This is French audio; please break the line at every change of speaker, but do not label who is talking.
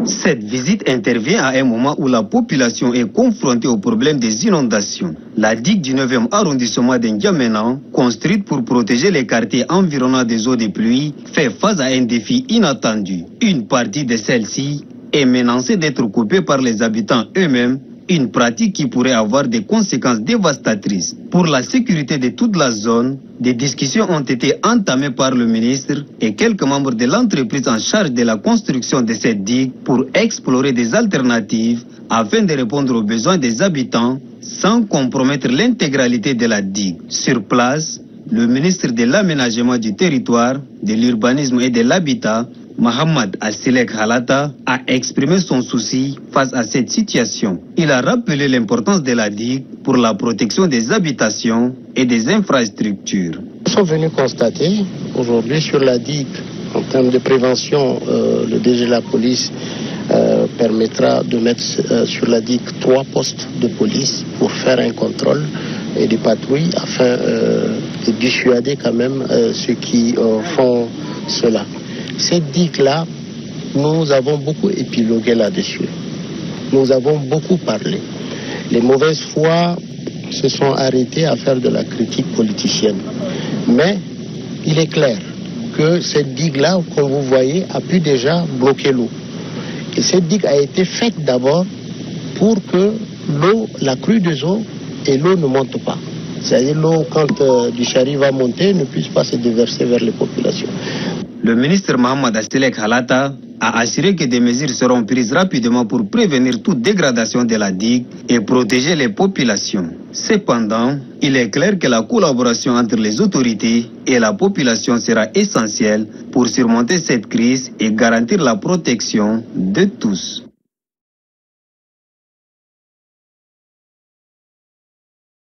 Cette visite intervient à un moment où la population est confrontée au problème des inondations. La digue du 9e arrondissement d'Ndiamena, construite pour protéger les quartiers environnants des eaux de pluie, fait face à un défi inattendu. Une partie de celle-ci est menacée d'être coupée par les habitants eux-mêmes, une pratique qui pourrait avoir des conséquences dévastatrices. Pour la sécurité de toute la zone, des discussions ont été entamées par le ministre et quelques membres de l'entreprise en charge de la construction de cette digue pour explorer des alternatives afin de répondre aux besoins des habitants sans compromettre l'intégralité de la digue. Sur place, le ministre de l'Aménagement du territoire, de l'urbanisme et de l'habitat, Mohamed Assilek Halata, a exprimé son souci face à cette situation. Il a rappelé l'importance de la digue pour la protection des habitations et des infrastructures.
Nous sommes venus constater aujourd'hui sur la digue, en termes de prévention, le DG de la police permettra de mettre sur la digue 3 postes de police pour faire un contrôle et des patrouilles afin de dissuader quand même ceux qui font cela. Cette digue-là, nous avons beaucoup épilogué là-dessus. Nous avons beaucoup parlé. Les mauvaises foi se sont arrêtées à faire de la critique politicienne. Mais il est clair que cette digue-là, comme vous voyez, a pu déjà bloquer l'eau. Et cette digue a été faite d'abord pour que l'eau, la crue des eaux et l'eau ne monte pas. C'est-à-dire l'eau, quand du chari va monter, ne puisse pas se déverser vers les populations.
Le ministre Mohamed Assilek Halata a assuré que des mesures seront prises rapidement pour prévenir toute dégradation de la digue et protéger les populations. Cependant, il est clair que la collaboration entre les autorités et la population sera essentielle pour surmonter cette crise et garantir la protection de tous.